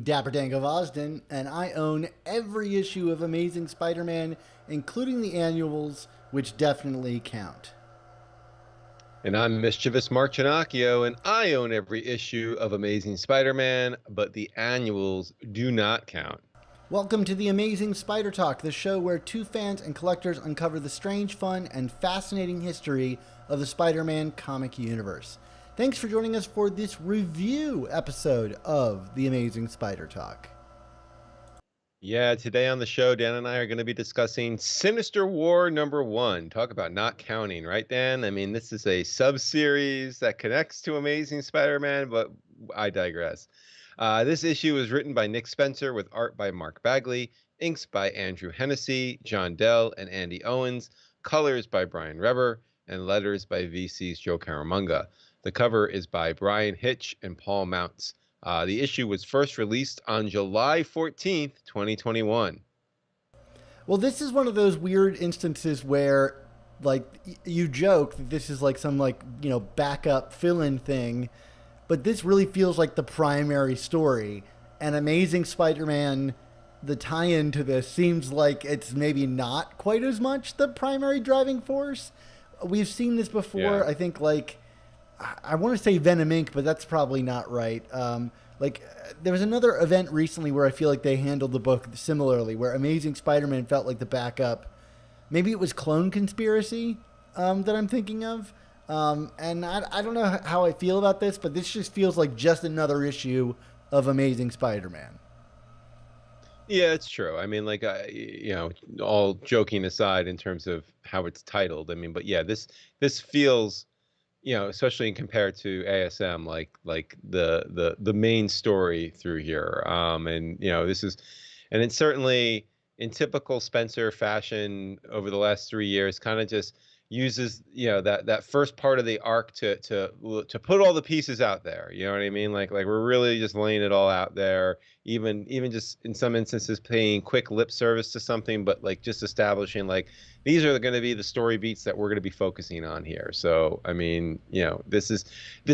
Dapper Dank of Osden, and I own every issue of Amazing Spider-Man, including the annuals, which definitely count. And I'm mischievous Mark Ginocchio, and I own every issue of Amazing Spider-Man, but the annuals do not count. Welcome to the Amazing Spider Talk, the show where two fans and collectors uncover the strange, fun, and fascinating history of the Spider-Man comic universe. Thanks for joining us for this review episode of the Amazing Spider Talk. Yeah, today on the show, Dan and I are going to be discussing Sinister War #1. Talk about not counting, right, Dan? I mean, this is a sub-series that connects to Amazing Spider-Man, but I digress. This issue was written by Nick Spencer with art by Mark Bagley, inks by Andrew Hennessy, John Dell, and Andy Owens, colors by Brian Reber, and letters by VC's Joe Caramagna. The cover is by Brian Hitch and Paul Mounts. The issue was first released on July 14th, 2021. Well, this is one of those weird instances where, like, you joke that this is like some, like, you know, backup fill-in thing, but this really feels like the primary story. And Amazing Spider-Man, the tie-in to this, seems like it's maybe not quite as much the primary driving force. We've seen this before. Yeah. I think, like, I want to say Venom Inc., but that's probably not right. There was another event recently where I feel like they handled the book similarly, where Amazing Spider-Man felt like the backup. Maybe it was Clone Conspiracy that I'm thinking of. And I don't know how I feel about this, but this just feels like just another issue of Amazing Spider-Man. Yeah, it's true. I mean, like, all joking aside in terms of how it's titled, I mean, but yeah, this feels, especially compared to ASM, like the main story through here. And this is, and it's certainly in typical Spencer fashion over the last 3 years, kind of just uses that first part of the arc to put all the pieces out there. You know what I mean? Like we're really just laying it all out there. Even just in some instances paying quick lip service to something, but like just establishing like these are going to be the story beats that we're going to be focusing on here. So I mean, this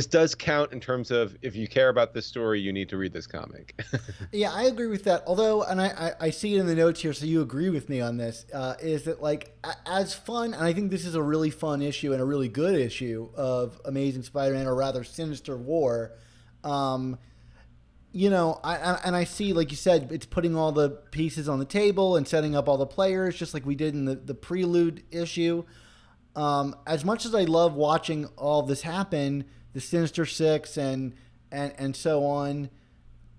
does count in terms of if you care about this story, you need to read this comic. Yeah, I agree with that. Although, and I see it in the notes here, so you agree with me on this, is that like as fun, and I think this is a really fun issue and a really good issue of Amazing Spider-Man, or rather Sinister War. I see, like you said, it's putting all the pieces on the table and setting up all the players, just like we did in the prelude issue. As much as I love watching all this happen, the Sinister Six and so on,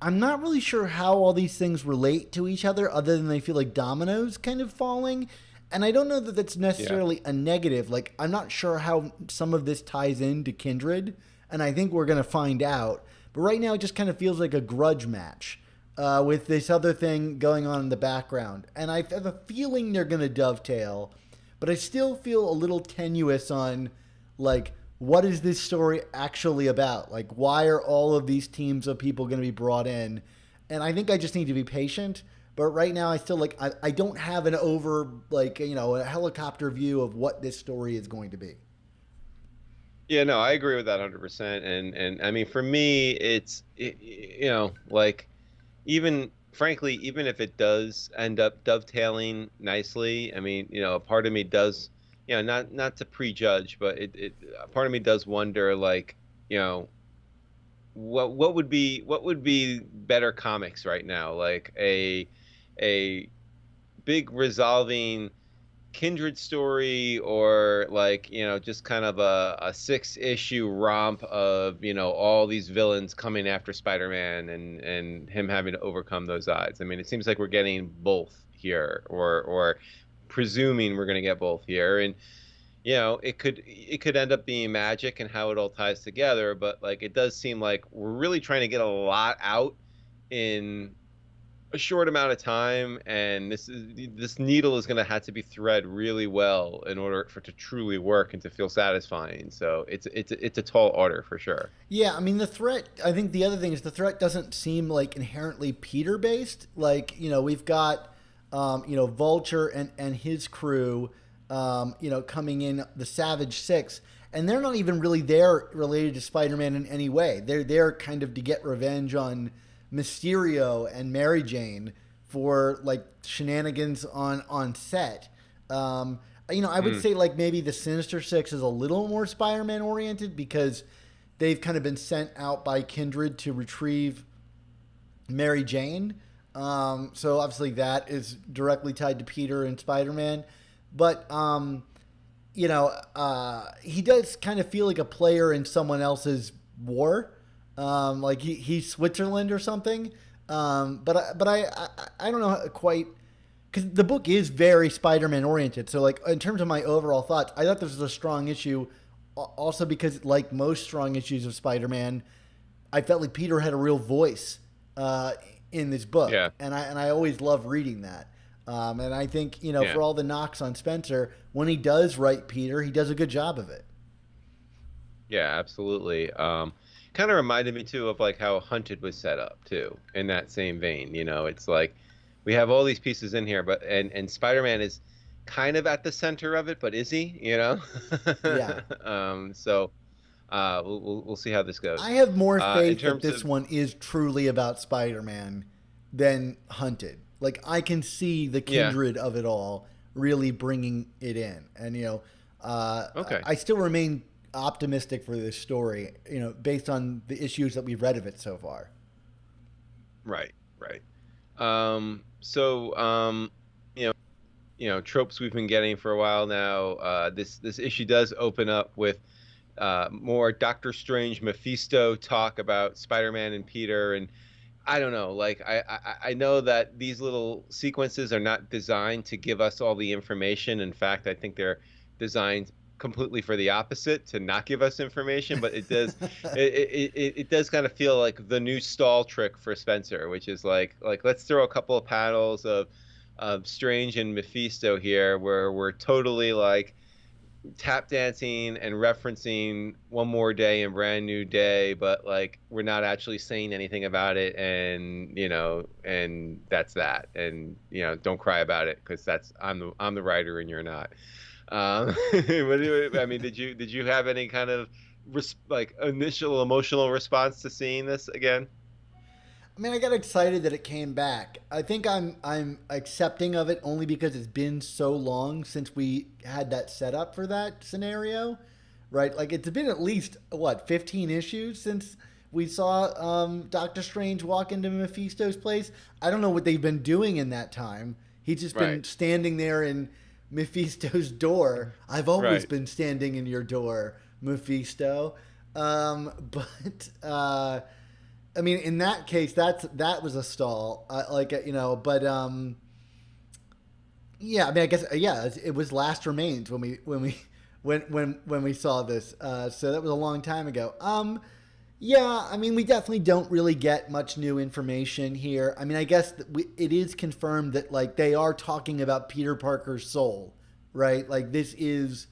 I'm not really sure how all these things relate to each other, other than they feel like dominoes kind of falling. And I don't know that that's necessarily a negative. Like, I'm not sure how some of this ties into Kindred, and I think we're going to find out. But right now, it just kind of feels like a grudge match with this other thing going on in the background. And I have a feeling they're going to dovetail, but I still feel a little tenuous on, like, what is this story actually about? Like, why are all of these teams of people going to be brought in? And I think I just need to be patient. But right now, I still, like, I don't have an over, like, a helicopter view of what this story is going to be. Yeah, no, I agree with that 100%. And I mean, for me, like, even frankly, even if it does end up dovetailing nicely, I mean, a part of me does, not to prejudge, but a part of me does wonder, like, what would be better comics right now? Like a big resolving Kindred story, or like just kind of a 6-issue romp of all these villains coming after Spider-Man and him having to overcome those odds. I mean, it seems like we're getting both here, or presuming we're going to get both here, and it could end up being magic and how it all ties together, but like it does seem like we're really trying to get a lot out in a short amount of time, and this needle is going to have to be thread really well in order for it to truly work and to feel satisfying. So it's a tall order for sure. Yeah, I mean, the threat, I think the other thing is the threat doesn't seem like inherently Peter based. Like, we've got Vulture and his crew coming in, the Savage Six, and they're not even really there related to Spider-Man in any way. They're there kind of to get revenge on Mysterio and Mary Jane for like shenanigans on set. I would Mm, say like maybe the Sinister Six is a little more Spider-Man oriented because they've kind of been sent out by Kindred to retrieve Mary Jane. So obviously that is directly tied to Peter and Spider-Man. But he does kind of feel like a player in someone else's war. Like he's Switzerland or something. But I don't know quite because the book is very Spider-Man oriented. So like in terms of my overall thoughts, I thought this was a strong issue. Also because like most strong issues of Spider-Man, I felt like Peter had a real voice in this book, yeah, and I always love reading that. And I think yeah. for all the knocks on Spencer, when he does write Peter, he does a good job of it. Yeah, absolutely. Kind of reminded me too of like how Hunted was set up too, in that same vein. It's like we have all these pieces in here, but and Spider-Man is kind of at the center of it, but is he? Yeah, So we'll see how this goes. I have more In faith that terms this of one is truly about Spider-Man than Hunted. Like I can see the yeah, kindred of it all really bringing it in, and okay, I still remain optimistic for this story. Based on the issues that we've read of it so far. right, right. So tropes we've been getting for a while now. This issue does open up with more Doctor Strange Mephisto talk about Spider-Man and Peter, and I don't know. Like I know that these little sequences are not designed to give us all the information. In fact, I think they're designed completely for the opposite, to not give us information. But it does kind of feel like the new stall trick for Spencer, which is like let's throw a couple of panels of Strange and Mephisto here, where we're totally like tap dancing and referencing One More Day and Brand New Day, but like we're not actually saying anything about it, and that's that, and don't cry about it because that's I'm the writer and you're not. I mean, did you have any kind of like initial emotional response to seeing this again? I mean, I got excited that it came back. I think I'm accepting of it only because it's been so long since we had that setup for that scenario, right? Like it's been at least what 15 issues since we saw Doctor Strange walk into Mephisto's place. I don't know what they've been doing in that time. He's just Right, been standing there in Mephisto's door. I've always right. been standing in your door, Mephisto. But I mean, in that case, that was a stall. But yeah. I mean, I guess yeah, it was Last Remains when we saw this. So that was a long time ago. Yeah. I mean, we definitely don't really get much new information here. I mean, I guess it is confirmed that like they are talking about Peter Parker's soul, right? Like this is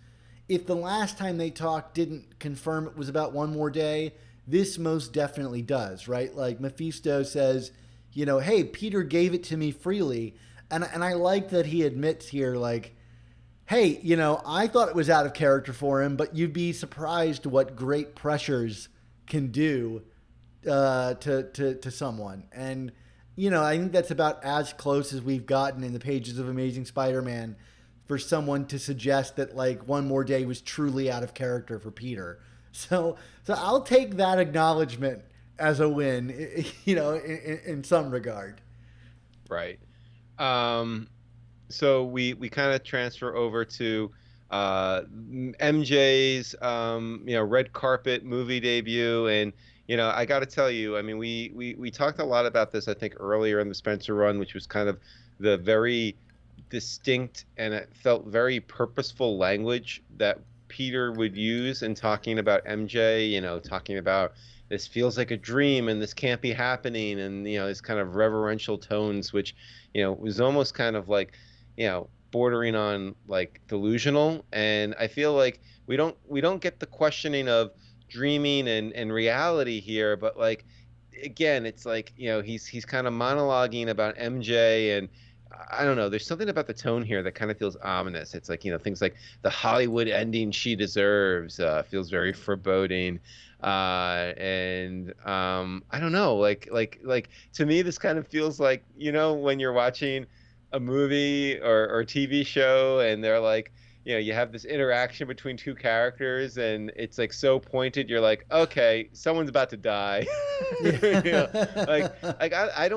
if the last time they talked didn't confirm it was about One More Day, this most definitely does, right? Like Mephisto says, hey, Peter gave it to me freely. And I like that he admits here, like, hey, I thought it was out of character for him, but you'd be surprised what great pressures can do to someone. And, I think that's about as close as we've gotten in the pages of Amazing Spider-Man for someone to suggest that like One More Day was truly out of character for Peter. So I'll take that acknowledgement as a win, in some regard. Right. Um, so we kind of transfer over to MJ's red carpet movie debut, and I got to tell you, I mean we talked a lot about this I think earlier in the Spencer run, which was kind of the very distinct and it felt very purposeful language that Peter would use in talking about MJ, talking about this feels like a dream and this can't be happening, and this kind of reverential tones, which was almost kind of like bordering on like delusional. And I feel like we don't get the questioning of dreaming and reality here, but like again, it's like he's kind of monologuing about MJ, and I don't know. There's something about the tone here that kind of feels ominous. It's like things like the Hollywood ending she deserves feels very foreboding. And I don't know, like to me, this kind of feels like, when you're watching a movie or TV show, and they're like, you have this interaction between two characters, and it's like so pointed. You're like, okay, someone's about to die. You know, like Yeah. like I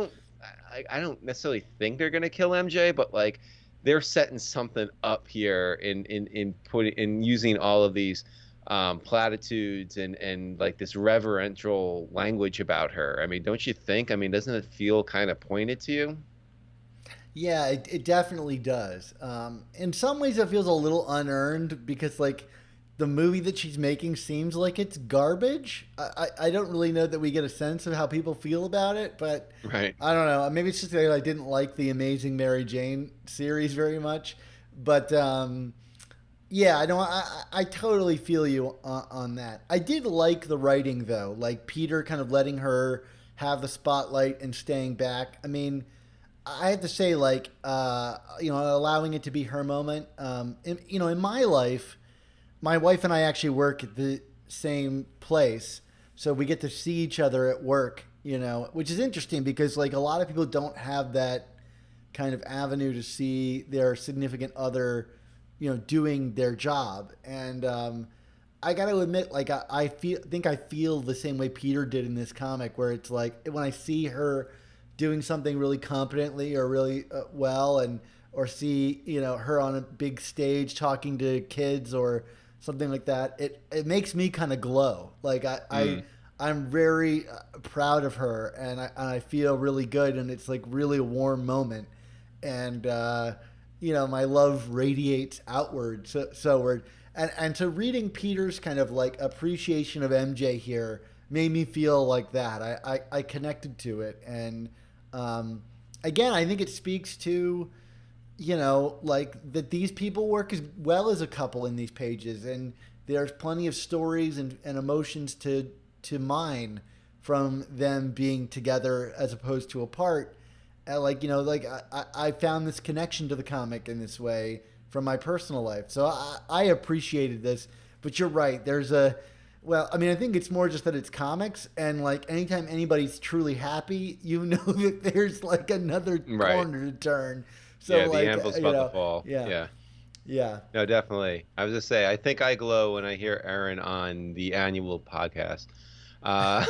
don't necessarily think they're gonna kill MJ, but like they're setting something up here in using all of these platitudes and like this reverential language about her. I mean, don't you think? I mean, doesn't it feel kind of pointed to you? Yeah, it definitely does. In some ways, it feels a little unearned because, like, the movie that she's making seems like it's garbage. I don't really know that we get a sense of how people feel about it, but Right. I don't know. Maybe it's just that I didn't like the Amazing Mary Jane series very much. But yeah, I know. I totally feel you on that. I did like the writing, though, like Peter kind of letting her have the spotlight and staying back. I mean, I have to say, like, allowing it to be her moment. In my life, my wife and I actually work at the same place, so we get to see each other at work. Which is interesting because like a lot of people don't have that kind of avenue to see their significant other, doing their job. And I got to admit, like think I feel the same way Peter did in this comic, where it's like when I see her doing something really competently or really well, and or see her on a big stage talking to kids or something like that, it makes me kind of glow. Like Mm. I'm very proud of her, and I feel really good, and it's like really a warm moment, and my love radiates outward. And so reading Peter's kind of like appreciation of MJ here made me feel like that. I connected to it, and again, I think it speaks to like that these people work as well as a couple in these pages, and there's plenty of stories and emotions to mine from them being together as opposed to apart. I found this connection to the comic in this way from my personal life, so I appreciated this. But you're right. Well, I mean, I think it's more just that it's comics, and like anytime anybody's truly happy, that there's like another Right. corner to turn. So Yeah, the like, anvil's about to fall. yeah, Yeah. yeah. No, definitely. I was just say, I think I glow when I hear Aaron on the annual podcast. Uh,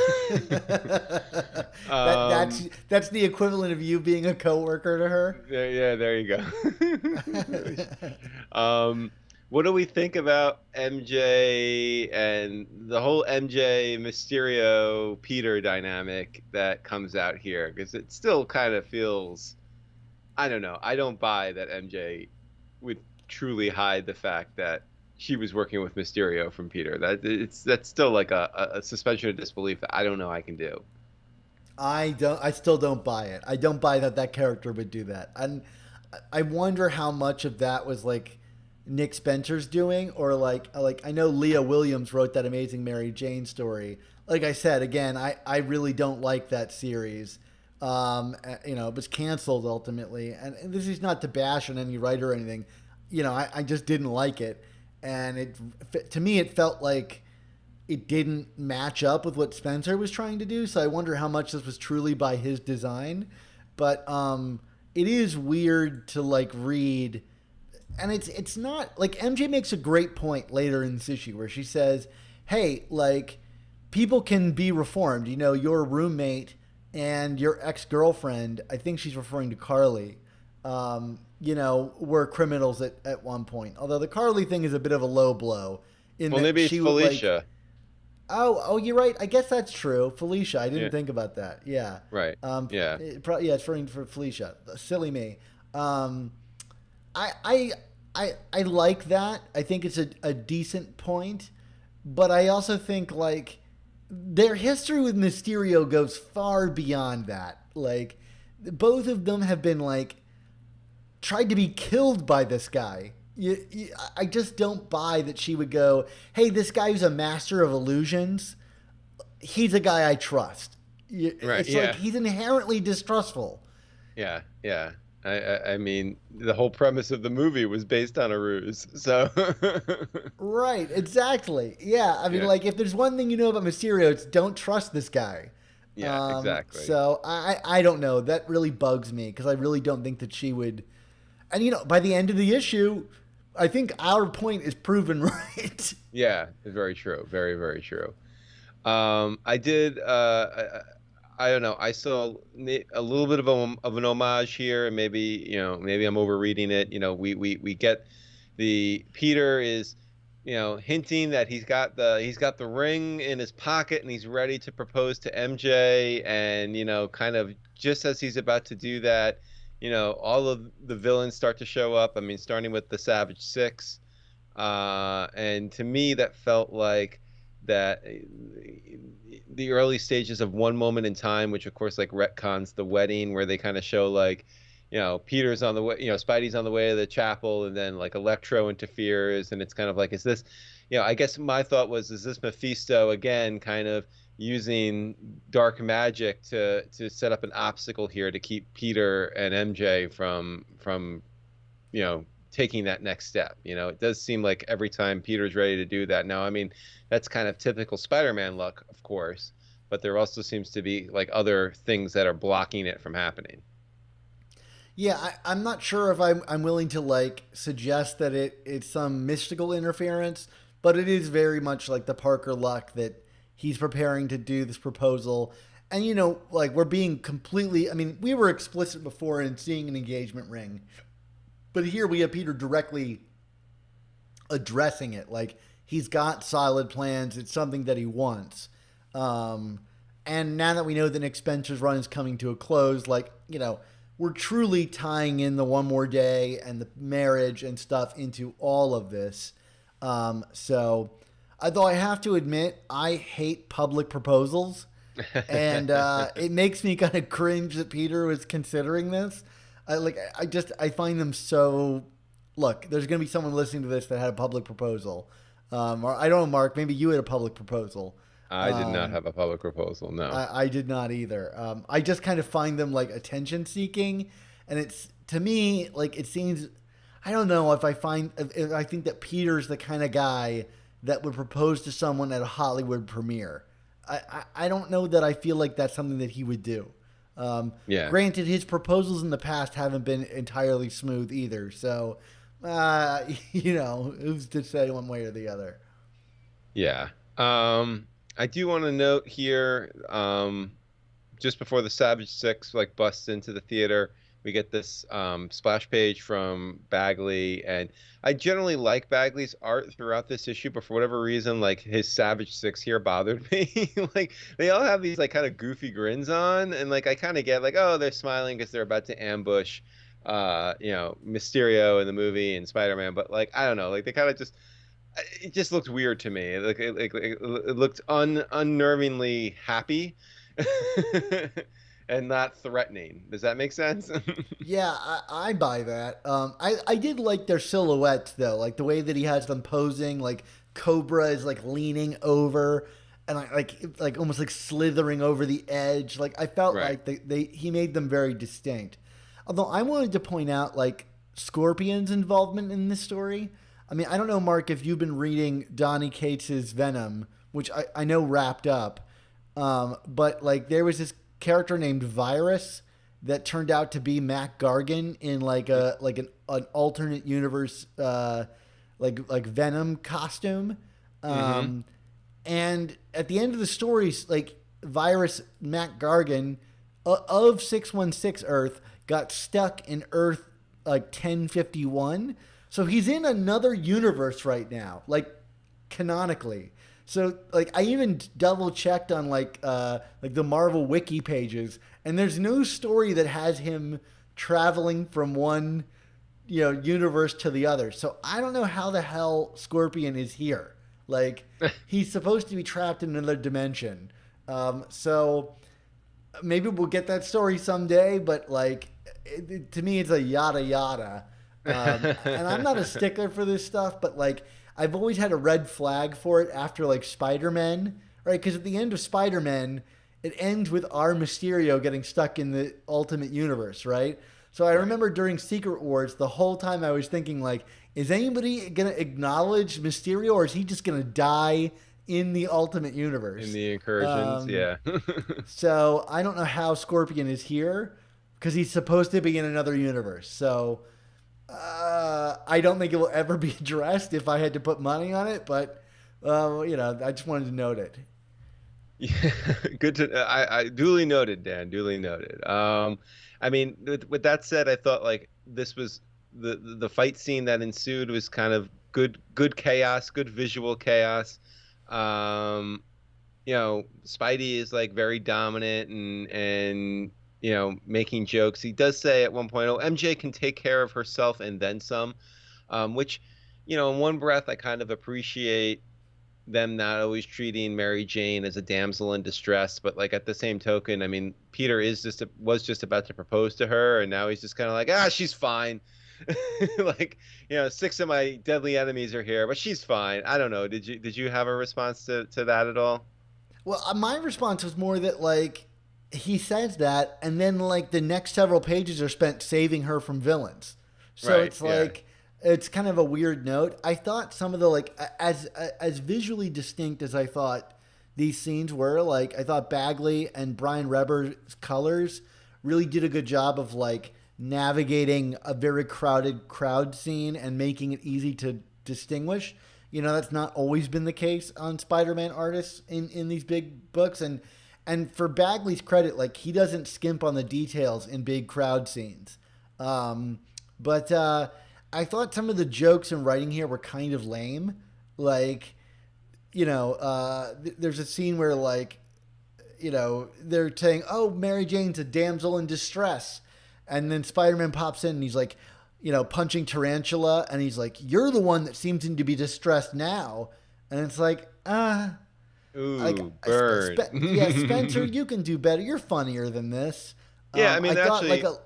that that's um, that's the equivalent of you being a coworker to her. yeah, there you go. um, what do we think about MJ and the whole MJ Mysterio Peter dynamic that comes out here? Because it still kind of feels, I don't know. I don't buy that MJ would truly hide the fact that she was working with Mysterio from Peter. That's still like a suspension of disbelief that I don't know I can do. I still don't buy it. I don't buy that character would do that. And I wonder how much of that was like Nick Spencer's doing, or like I know Leah Williams wrote that Amazing Mary Jane story. Like I said, again, I really don't like that series. It was canceled ultimately, and this is not to bash on any writer or anything. I just didn't like it, and to me it felt like it didn't match up with what Spencer was trying to do. So I wonder how much this was truly by his design. But it is weird to like read, and it's not like MJ makes a great point later in this issue where she says, "Hey, like people can be reformed. Your roommate and your ex-girlfriend, I think she's referring to Carly, were criminals at one point. Although the Carly thing is a bit of a low blow in Well, that maybe it's she would like, Felicia. oh, you're right. I guess that's true. Felicia, I didn't Yeah. think about that. Yeah. Right. Yeah. Yeah, it's for Felicia. Silly me. I, I, I like that. I think it's a decent point, but I also think like their history with Mysterio goes far beyond that. Like both of them have been like tried to be killed by this guy. I just don't buy that she would go, "Hey, this guy who's a master of illusions, he's a guy I trust." Right. It's like Yeah. he's inherently distrustful. Yeah. Yeah. I mean, the whole premise of the movie was based on a ruse. So, Right, exactly. Yeah, I mean, yeah, like if there's one thing you know about Mysterio, it's don't trust this guy. yeah, exactly. So I don't know. That really bugs me because I really don't think that she would. And by the end of the issue, I think our point is proven right. Yeah, it's very true. Very, very true. I did. I don't know. I saw a little bit of an homage here, and maybe maybe I'm overreading it. We get the Peter is hinting that he's got the ring in his pocket and he's ready to propose to MJ, and kind of just as he's about to do that, all of the villains start to show up. I mean, starting with the Savage Six, and to me that felt like that the early stages of One Moment in Time, which of course like retcons the wedding, where they kind of show like Peter's on the way, Spidey's on the way to the chapel, and then like Electro interferes, and it's kind of like, is this, I guess my thought was, is this Mephisto again kind of using dark magic to set up an obstacle here to keep Peter and MJ from taking that next step. It does seem like every time Peter's ready to do that. Now, I mean, that's kind of typical Spider-Man luck, of course, but there also seems to be like other things that are blocking it from happening. Yeah, I'm not sure if I'm willing to like suggest that it's some mystical interference, but it is very much like the Parker luck that he's preparing to do this proposal. And like we're being completely, I mean, we were explicit before in seeing an engagement ring, but here we have Peter directly addressing it. Like he's got solid plans. It's something that he wants. And now that we know that Nick Spencer's run is coming to a close, like, we're truly tying in the One More Day and the marriage and stuff into all of this. So, although I have to admit, I hate public proposals. And it makes me kind of cringe that Peter was considering this. I find them so. Look, there's going to be someone listening to this that had a public proposal. Or I don't know, Mark, maybe you had a public proposal. I did not have a public proposal, no. I did not either. I just kind of find them like attention seeking. And it's, to me, like it seems, I don't know if I think that Peter's the kind of guy that would propose to someone at a Hollywood premiere. I don't know that I feel like that's something that he would do. Yeah. Granted, his proposals in the past haven't been entirely smooth either. So, who's to say one way or the other? Yeah. I do want to note here, just before the Savage Six like busts into the theater, we get this splash page from Bagley, and I generally like Bagley's art throughout this issue, but for whatever reason, like his Savage Six here bothered me. Like they all have these like kind of goofy grins on, and like I kind of get like, oh, they're smiling because they're about to ambush, Mysterio in the movie and Spider-Man, but like I don't know, like they kind of just. It just looked weird to me. It looked unnervingly happy and not threatening. Does that make sense? Yeah, I buy that. I did like their silhouettes though, like the way that he has them posing. Like Cobra is like leaning over, and like almost like slithering over the edge. Like I felt Right. like he made them very distinct. Although I wanted to point out like Scorpion's involvement in this story. I mean, I don't know, Mark, if you've been reading Donny Cates's Venom, which I know wrapped up, but like there was this character named Virus that turned out to be Mac Gargan in like an alternate universe, like Venom costume, Mm-hmm. and at the end of the story, like Virus Mac Gargan of 616 Earth got stuck in Earth like 1051. So he's in another universe right now, like canonically. So like I even double checked on like the Marvel wiki pages, and there's no story that has him traveling from one universe to the other. So I don't know how the hell Scorpion is here. Like he's supposed to be trapped in another dimension. So maybe we'll get that story someday. But like to me, it's a yada yada. And I'm not a stickler for this stuff, but like I've always had a red flag for it after like Spider-Man, right? Because at the end of Spider-Man, it ends with our Mysterio getting stuck in the Ultimate Universe, right? So I Right. remember during Secret Wars, the whole time I was thinking like, is anybody gonna acknowledge Mysterio, or is he just gonna die in the Ultimate In Universe? the incursions, Um, yeah. so I don't know how Scorpion is here because he's supposed to be in another universe. So I don't think it will ever be addressed if I had to put money on it. But I just wanted to note it. Yeah, good to I duly noted, Dan, duly noted. I mean, with that said, I thought like this was the fight scene that ensued was kind of good chaos, good visual chaos. Um, Spidey is like very dominant and making jokes. He does say at one point, "Oh, MJ can take care of herself and then some," which, in one breath, I kind of appreciate them not always treating Mary Jane as a damsel in distress, but like at the same token, I mean, Peter was just about to propose to her, and now he's just kind of like, she's fine. Like, six of my deadly enemies are here, but she's fine. I don't know. Did you have a response to that at all? Well, my response was more that like he says that, and then like the next several pages are spent saving her from villains. So Right. it's Yeah. like it's kind of a weird note. I thought some of the like as visually distinct as I thought these scenes were, like I thought Bagley and Brian Reber's colors really did a good job of like navigating a very crowded crowd scene and making it easy to distinguish. That's not always been the case on Spider-Man artists in these big books. And for Bagley's credit, like he doesn't skimp on the details in big crowd scenes. But I thought some of the jokes and writing here were kind of lame. Like, there's a scene where like, they're saying, "Oh, Mary Jane's a damsel in distress," and then Spider-Man pops in and he's like, punching Tarantula, and he's like, "You're the one that seems to be distressed now," and it's like, like, Ooh, burn. yeah, Spencer, you can do better. You're funnier than this. Yeah, I I mean, thought like actually,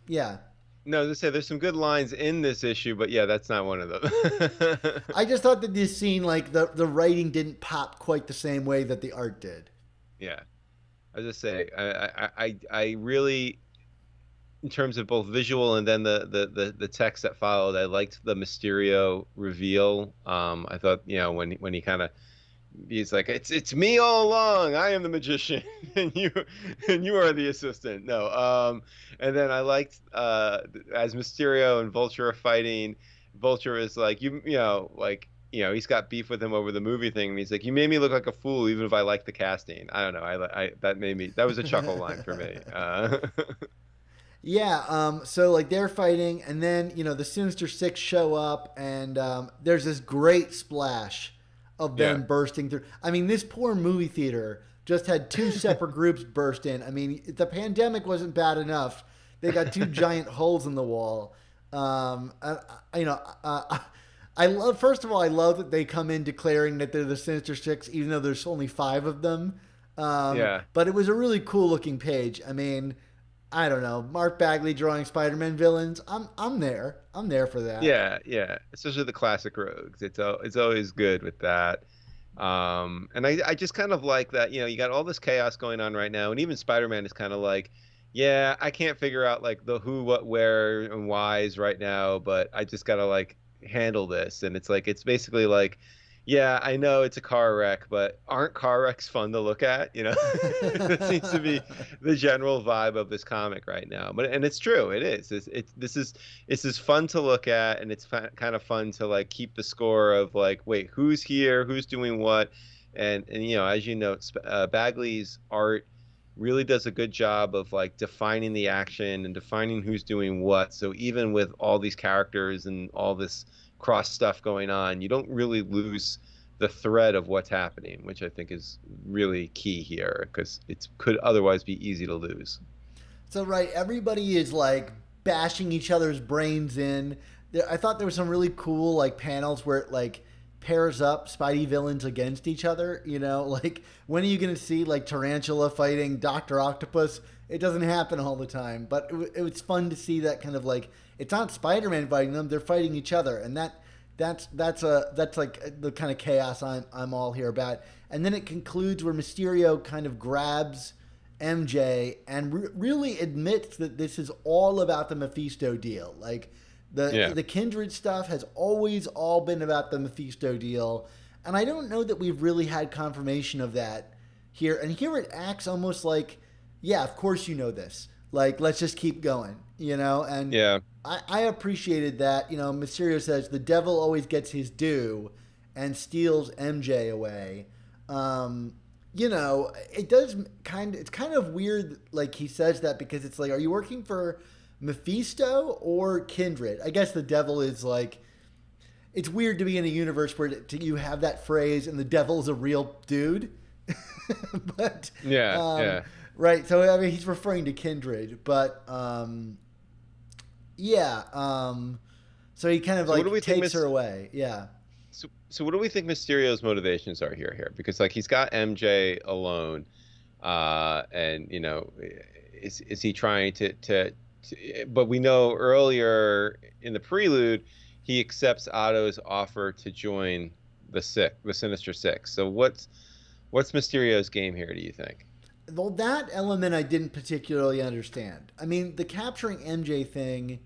yeah. no, to say there's some good lines in this issue, but yeah, that's not one of them. I just thought that this scene, like the writing didn't pop quite the same way that the art did. Yeah, I was just saying, I really, in terms of both visual and then the text that followed, I liked the Mysterio reveal. I thought, when he kind of he's like, it's me all along. I am the magician, and you are the assistant. No, and then I liked as Mysterio and Vulture are fighting. Vulture is like, like. He's got beef with him over the movie thing, and he's like, "You made me look like a fool, even if I like the casting." I don't know. That was a chuckle line for me. Yeah, so like they're fighting, and then the Sinister Six show up, and there's this great splash of Yeah. them bursting through. I mean, this poor movie theater just had two separate groups burst in. I mean, the pandemic wasn't bad enough. They got two giant holes in the wall. I, you know, I love. First of all, I love that they come in declaring that they're the Sinister Six, even though there's only five of them. Yeah. But it was a really cool looking page. I mean, I don't know, Mark Bagley drawing Spider-Man villains. I'm there. I'm there for that. Yeah, yeah. Especially the classic rogues. It's always good with that. And I just kind of like that, you got all this chaos going on right now, and even Spider-Man is kind of like, yeah, I can't figure out like the who, what, where, and whys right now, but I just gotta like handle this. And it's like it's basically like, yeah, I know it's a car wreck, but aren't car wrecks fun to look at? That seems to be the general vibe of this comic right now. And it's true, it is. This is fun to look at, and it's kind of fun to like keep the score of like, wait, who's here, who's doing what, and as you know, Bagley's art really does a good job of like defining the action and defining who's doing what. So even with all these characters and all this cross stuff going on, you don't really lose the thread of what's happening, which I think is really key here because it could otherwise be easy to lose. So right, everybody is like bashing each other's brains in. I thought there were some really cool like panels where it like pairs up Spidey villains against each other. Like when are you gonna see like Tarantula fighting Doctor Octopus? It doesn't happen all the time, but it was fun to see that kind of like it's not Spider-Man fighting them; they're fighting each other, and that's like the kind of chaos I'm all here about. And then it concludes where Mysterio kind of grabs MJ and really admits that this is all about the Mephisto deal. Like the Kindred stuff has always all been about the Mephisto deal. And I don't know that we've really had confirmation of that here. And here it acts almost like, yeah, of course you know this. Like, let's just keep going, you know? And I appreciated that. You know, Mysterio says the devil always gets his due and steals MJ away. You know, it's kind of weird, like, he says that because it's like, are you working for Mephisto or Kindred? I guess the devil is like, it's weird to be in a universe where you have that phrase and the devil is a real dude. But right. So I mean, he's referring to Kindred, but so he kind of like takes her away. Yeah. So what do we think Mysterio's motivations are here? Because like he's got MJ alone, and you know, is he trying to? But we know earlier in the prelude, he accepts Otto's offer to join the Sinister Six. So what's Mysterio's game here? Do you think? Well, that element I didn't particularly understand. I mean, the capturing MJ thing.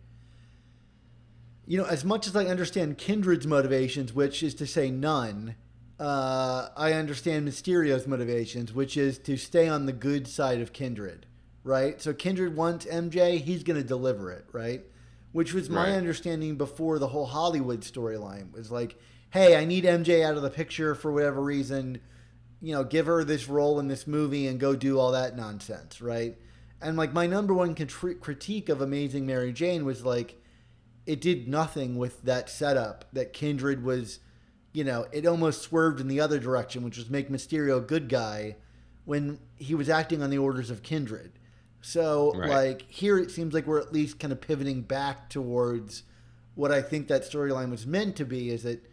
You know, as much as I understand Kindred's motivations, which is to say none, I understand Mysterio's motivations, which is to stay on the good side of Kindred, right? So Kindred wants MJ, he's going to deliver it, right? Which was my understanding before the whole Hollywood storyline was like, hey, I need MJ out of the picture for whatever reason, you know, give her this role in this movie and go do all that nonsense, right? And like my number one critique of Amazing Mary Jane was like, it did nothing with that setup that Kindred was, you know, it almost swerved in the other direction, which was make Mysterio a good guy when he was acting on the orders of Kindred. So, like, here it seems like we're at least kind of pivoting back towards what I think that storyline was meant to be, is that,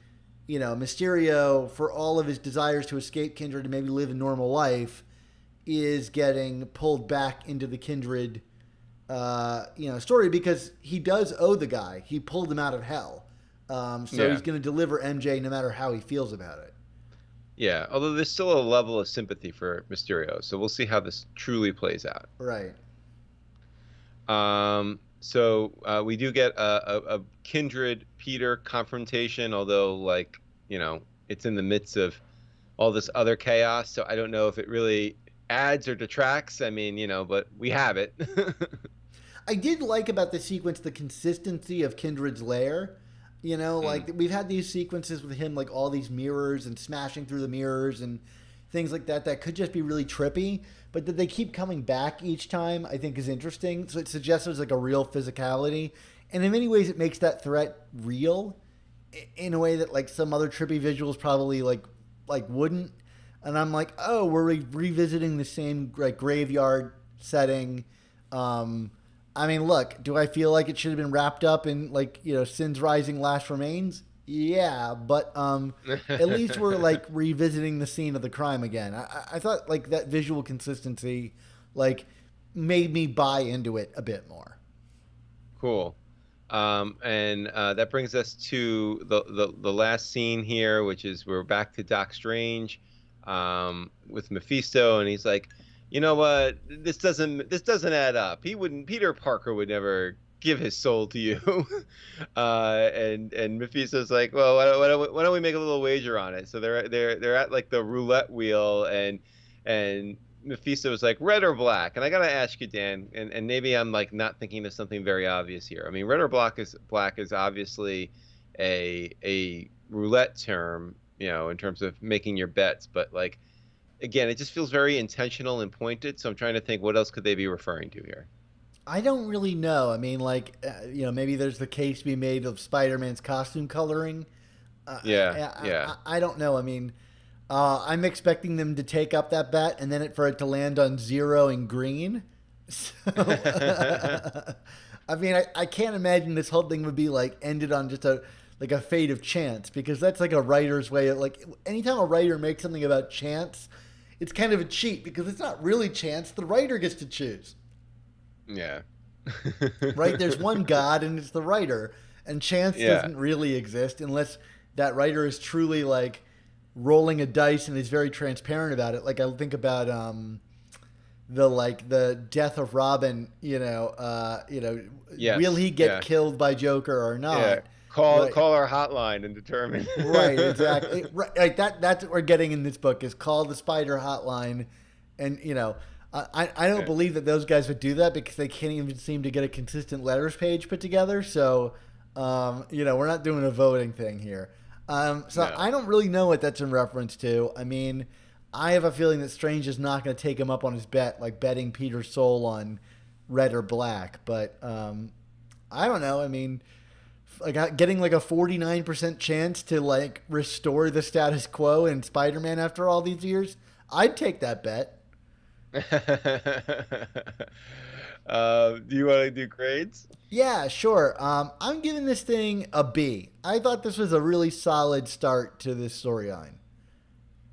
you know, Mysterio, for all of his desires to escape Kindred and maybe live a normal life, is getting pulled back into the Kindred story because he does owe the guy. He pulled him out of hell. He's going to deliver MJ no matter how he feels about it. Yeah, although there's still a level of sympathy for Mysterio, so we'll see how this truly plays out. Right. So we do get a Kindred Peter confrontation, although, like, you know, it's in the midst of all this other chaos, so I don't know if it really adds or detracts. I mean, you know, but we have it. I did like about the sequence the consistency of Kindred's lair. You know, like we've had these sequences with him, like all these mirrors and smashing through the mirrors and things like that could just be really trippy. But that they keep coming back each time, I think, is interesting. So it suggests there's like a real physicality. And in many ways, it makes that threat real in a way that like some other trippy visuals probably like wouldn't. And I'm like, oh, we're revisiting the same like graveyard setting. I mean, look, do I feel like it should have been wrapped up in like, you know, Sin's Rising Last Remains? Yeah, but at least we're like revisiting the scene of the crime again. I thought like that visual consistency like made me buy into it a bit more. Cool. And that brings us to the last scene here, which is we're back to Doc Strange with Mephisto, and he's like, you know what, this doesn't add up. Peter Parker would never give his soul to you. And Mephisto's like, well, why don't we make a little wager on it? So they're at like the roulette wheel, and Mephisto was like, red or black? And I gotta ask you, Dan, and maybe I'm like not thinking of something very obvious here. I mean, red or black is obviously a roulette term, you know, in terms of making your bets, but like, again, it just feels very intentional and pointed. So I'm trying to think, what else could they be referring to here? I don't really know. I mean, like, you know, maybe there's the case to be made of Spider-Man's costume coloring. I don't know. I mean, I'm expecting them to take up that bet and then for it to land on 0 and green. So, I mean, I can't imagine this whole thing would be like ended on just a fate of chance, because that's like a writer's way of like, anytime a writer makes something about chance, it's kind of a cheat because it's not really chance. The writer gets to choose. Yeah. Right? There's one God and it's the writer, and chance doesn't really exist unless that writer is truly like rolling a dice and is very transparent about it. Like I think about the death of Robin, will Yes. he get Yeah. killed by Joker or not? Yeah. Right. Call our hotline and determine. Right, exactly. Right, that's what we're getting in this book is call the Spider Hotline, and I don't believe that those guys would do that because they can't even seem to get a consistent letters page put together. So, we're not doing a voting thing here. No. I don't really know what that's in reference to. I mean, I have a feeling that Strange is not going to take him up on his bet, like betting Peter's soul on red or black. But I don't know. I mean, like getting like a 49% chance to like restore the status quo in Spider-Man after all these years, I'd take that bet. Do you want to do grades? Yeah, sure. I'm giving this thing a B. I thought this was a really solid start to this storyline.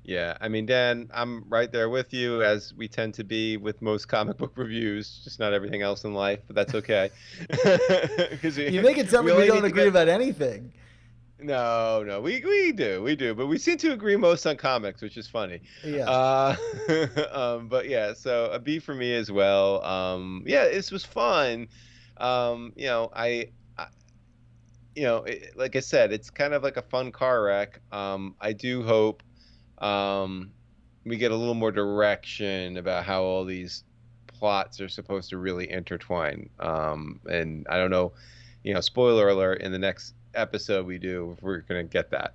Yeah, I mean, Dan, I'm right there with you, as we tend to be with most comic book reviews, just not everything else in life, but that's okay. You make it sound like we don't agree about anything. No, we do, but we seem to agree most on comics, which is funny. Yeah. But yeah, so a B for me as well. Yeah, this was fun. Like I said, it's kind of like a fun car wreck. I do hope we get a little more direction about how all these plots are supposed to really intertwine. And I don't know, spoiler alert, in the next episode we do if we're gonna get that,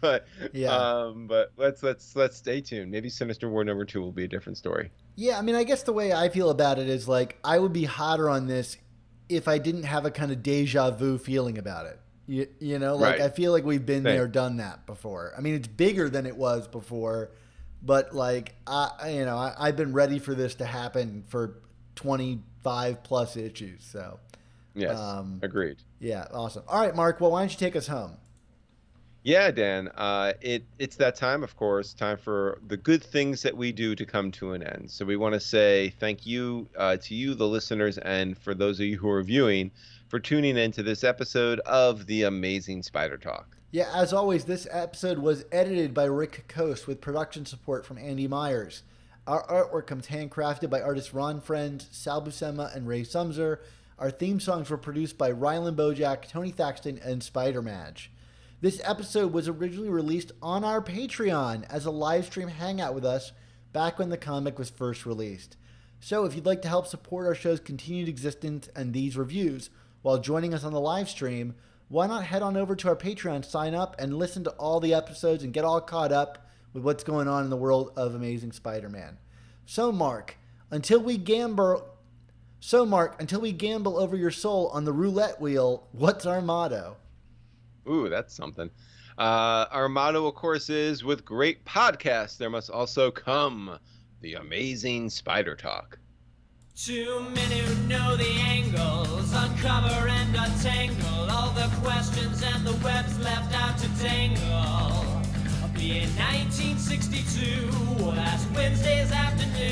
but yeah. But let's stay tuned. Maybe Sinister War #2 will be a different story. Yeah, I mean, I guess the way I feel about it is like I would be hotter on this if I didn't have a kind of deja vu feeling about it. Like Right. I feel like we've been Same. there, done that before. I mean, it's bigger than it was before, but like I've been ready for this to happen for 25 plus issues. So Yes, agreed. yeah, awesome. All right, Mark. Well, why don't you take us home? Yeah, Dan. It's that time, of course, time for the good things that we do to come to an end. So we want to say thank you to you, the listeners, and for those of you who are viewing, for tuning into this episode of The Amazing Spider Talk. Yeah, as always, this episode was edited by Rick Coast with production support from Andy Myers. Our artwork comes handcrafted by artists Ron Friend, Sal Buscema, and Ray Sumser. Our theme songs were produced by Rylan Bojack, Tony Thaxton, and Spider Madge. This episode was originally released on our Patreon as a live stream hangout with us back when the comic was first released. So if you'd like to help support our show's continued existence and these reviews while joining us on the live stream, why not head on over to our Patreon, sign up, and listen to all the episodes and get all caught up with what's going on in the world of Amazing Spider-Man. So Mark, until we gamble over your soul on the roulette wheel, what's our motto? Ooh, that's something. Our motto, of course, is with great podcasts, there must also come the amazing Spider Talk. Two men who know the angles, uncover and untangle all the questions and the webs left out to dangle. Be in 1962, last Wednesday's afternoon.